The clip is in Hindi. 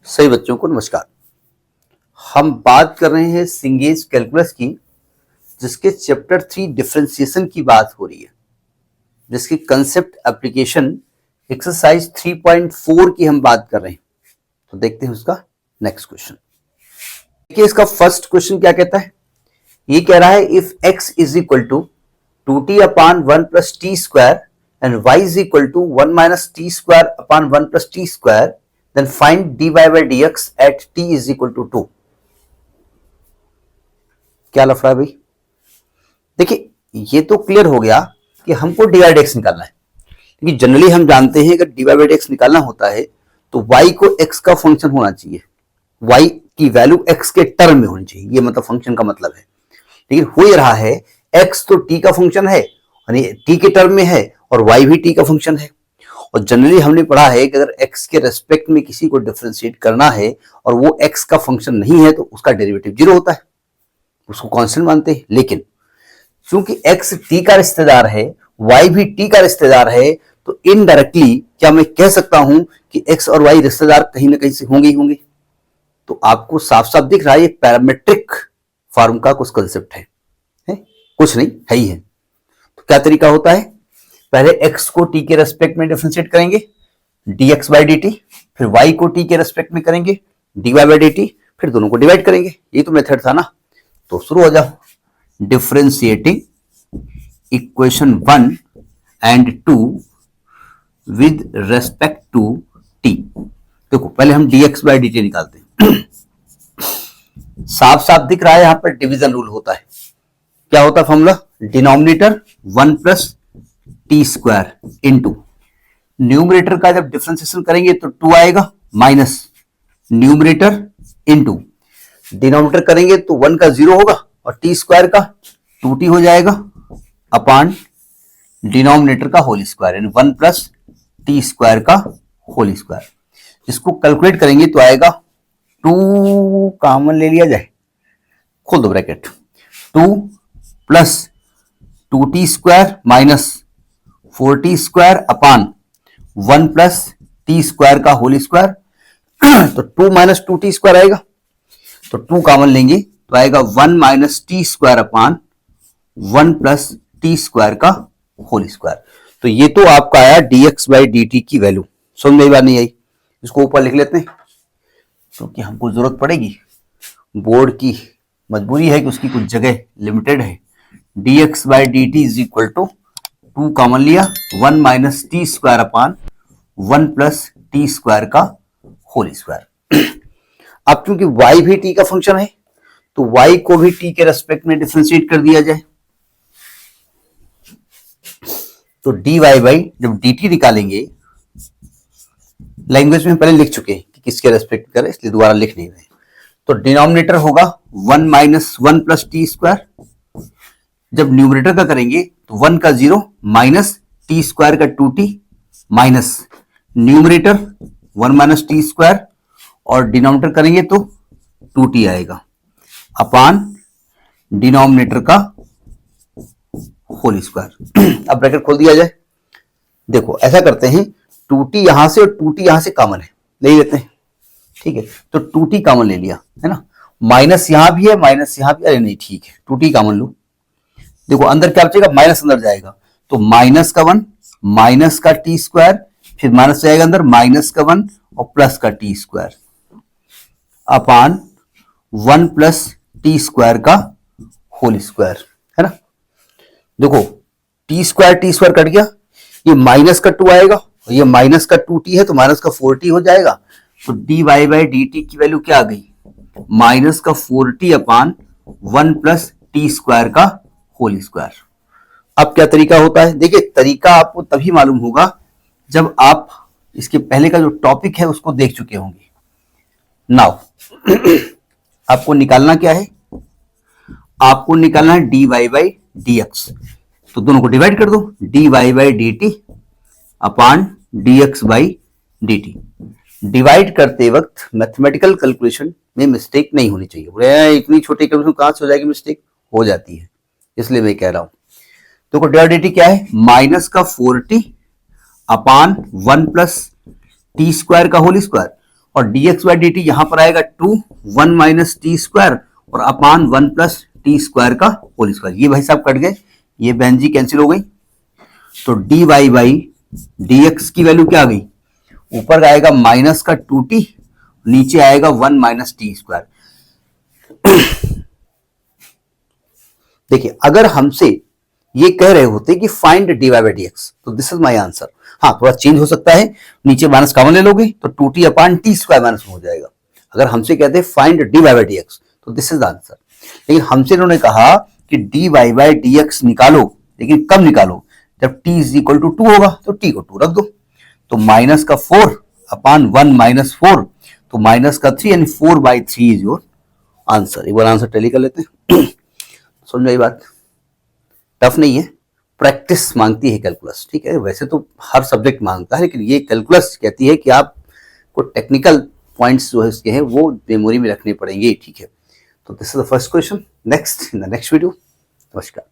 सभी बच्चों को नमस्कार। हम बात कर रहे हैं सिंगेज कैलकुलस की, जिसके चैप्टर 3 डिफरेंशिएशन की बात हो रही है, जिसकी कंसेप्ट एप्लीकेशन एक्सरसाइज 3.4 की हम बात कर रहे हैं। तो देखते हैं उसका नेक्स्ट क्वेश्चन। देखिए इसका फर्स्ट क्वेश्चन क्या कहता है। ये कह रहा है if x is equal to 2t upon 1 plus t square and y is equal to 1 minus t square upon 1 plus t square, then find dy by dx at t is equal to 2। क्या लफड़ा है भाई। देखिए ये तो क्लियर हो गया कि हमको dy by dx निकालना है, क्योंकि जनरली हम जानते हैं अगर dy by dx निकालना होता है तो y को x का फंक्शन होना चाहिए, y की वैल्यू x के टर्म में होनी चाहिए, ये मतलब फंक्शन का मतलब है। लेकिन हो ये रहा है x तो t का फंक्शन है, यानी t के टर्म में है, और y भी t का फंक्शन है। और जनरली हमने पढ़ा है कि अगर x के रेस्पेक्ट में किसी को डिफरेंशिएट करना है और वो x का फंक्शन नहीं है तो उसका डेरिवेटिव 0 होता है, उसको कांस्टेंट मानते हैं। लेकिन चूंकि x t का रिश्तेदार है, y भी t का रिश्तेदार है, तो इनडायरेक्टली क्या मैं कह सकता हूं कि x और y रिश्तेदार कहीं ना कहीं से होंगे ही होंगे। तो आपको साफ साफ दिख रहा है ये पैरामेट्रिक फॉर्म का कुछ कंसेप्ट है, कुछ नहीं है ही है। तो क्या तरीका होता है, पहले x को t के रेस्पेक्ट में डिफरेंशिएट करेंगे dx बाई dt, फिर y को t के रेस्पेक्ट में करेंगे dy बाई dt, फिर दोनों को डिवाइड करेंगे। ये तो मेथड था ना। तो शुरू हो जाओ। Differentiating equation 1 and 2 with respect to t। देखो पहले हम dx बाई dt निकालते हैं। साफ साफ दिख रहा है यहां पर डिवीजन रूल होता है। क्या होता है formula, denominator 1 plus t square into numerator का जब डिफरेंशिएशन करेंगे तो 2 आएगा, माइनस न्यूमरेटर इंटू डिनोमिनेटर करेंगे तो 1 का 0 होगा और टी स्क्वायर का 2t हो जाएगा अपान डिनोमिनेटर का होल स्क्वायर, यानी 1 प्लस टी स्क्वायर का होल स्क्वायर। इसको कैलकुलेट करेंगे तो आएगा 2 कॉमन ले लिया जाए, खोल दो bracket, 2 plus 2t square minus 4t square upon 1 plus t square का होल स्क्वायर। तो 2 माइनस 2t स्क्वायर आएगा, तो 2 कॉमन लेंगे तो आएगा 1 minus t square upon 1 plus t square का होल स्क्वायर। तो ये तो आपका आया dx बाई dt की वैल्यू। समझ में बात नहीं आई, इसको ऊपर लिख लेते हैं क्योंकि हमको जरूरत पड़ेगी, बोर्ड की मजबूरी है कि उसकी कुछ जगह लिमिटेड है। dx by dt is equal to 2 common लिया, 1 minus t square upon 1 plus t square का होल स्क्वायर। अब क्योंकि y भी t का फंक्शन है तो y को भी t के रेस्पेक्ट में डिफरेंशिएट कर दिया जाए। तो dy बाई जब dt निकालेंगे, लैंग्वेज में पहले लिख चुके हैं कि किसके रेस्पेक्ट करें, इसलिए दोबारा लिख नहीं रहे। तो डिनोमिनेटर होगा 1 माइनस 1 प्लस टी स्क्वायर, जब न्यूमरेटर का करेंगे तो 1 का 0 माइनस टी स्क्वायर का 2t minus numerator 1 minus t square, और डिनोमिनेटर करेंगे तो 2t आएगा अपान डिनोमिनेटर का होल स्क्वायर। अब ब्रैकेट खोल दिया जाए। देखो ऐसा करते हैं, 2t यहां से और 2t यहां से कॉमन है, ले लेते हैं, ठीक है। तो 2t कॉमन ले लिया है ना, माइनस यहां भी है माइनस यहां भी, अरे नहीं ठीक है 2t कॉमन लो। देखो अंदर क्या बचेगा, माइनस अंदर जाएगा तो माइनस का 1 माइनस का टी स्क्वायर, फिर माइनस जाएगा अंदर, माइनस का 1 और प्लस का T square upon 1 plus t square का होल स्क्वायर, है ना। देखो टी स्क्वायर कट गया, ये माइनस का 2 आएगा और ये माइनस का 2t है तो माइनस का 4t हो जाएगा। तो dy बाई dt की वैल्यू क्या आ गई, माइनस का 4t अपान 1 प्लस टी स्क्वायर का होल स्क्वायर। अब क्या तरीका होता है, देखिए तरीका आपको तभी मालूम होगा जब आप इसके पहले का जो टॉपिक है उसको देख चुके होंगे। नाउ आपको निकालना क्या है, आपको निकालना है dy बाई dx। तो दोनों को डिवाइड कर दो, dy by dt upon dx by dt। Divide करते वक्त मैथमेटिकल कैलकुलेशन में मिस्टेक नहीं होनी चाहिए। बोले इतनी छोटी कैलकुलेशन कहां से हो जाएगी, मिस्टेक हो जाती है, इसलिए मैं कह रहा हूं। तो dy dt क्या है, माइनस का 4t अपान 1 प्लस टी स्क्वायर का होल स्क्वायर, और dx बाई dt यहां पर आएगा 2 1 माइनस टी स्क्वायर और अपान 1 प्लस टी स्क्वायर का होल स्क्वायर। ये भाई साहब कट गए, ये बहन जी कैंसिल हो गई। तो dy बाई dx की वैल्यू क्या आ गई, ऊपर आएगा माइनस का 2t, नीचे आएगा 1 माइनस टी स्क्वायर। देखिए अगर हमसे ये कह रहे होते कि फाइंड dy बाई dx, तो दिस इज माय आंसर। हाँ थोड़ा चेंज हो सकता है, नीचे माइनस कॉमन ले लोगे तो 2t अपान टी स्क्वायर माइनस हो जाएगा। अगर हमसे कहते फाइंड dy बाई dx तो दिस इज आंसर। लेकिन हमसे इन्होंने कहा कि dy बाई dx निकालो, लेकिन कब निकालो, जब t इज इक्वल टू 2 होगा, तो t को 2 रख दो। तो माइनस का 4 अपान 1 माइनस 4, तो माइनस का 3 यानी 4 बाई 3 इज योर आंसर। एक बार आंसर टैली कर लेते हैं। समझ आई बात, टफ नहीं है, प्रैक्टिस मांगती है कैलकुलस, ठीक है। वैसे तो हर सब्जेक्ट मांगता है, लेकिन ये कैलकुलस कहती है कि आपको टेक्निकल पॉइंट्स जो है उसके हैं वो मेमोरी में रखने पड़ेंगे, ठीक है। तो this is the first question, next in the next video. नमस्कार।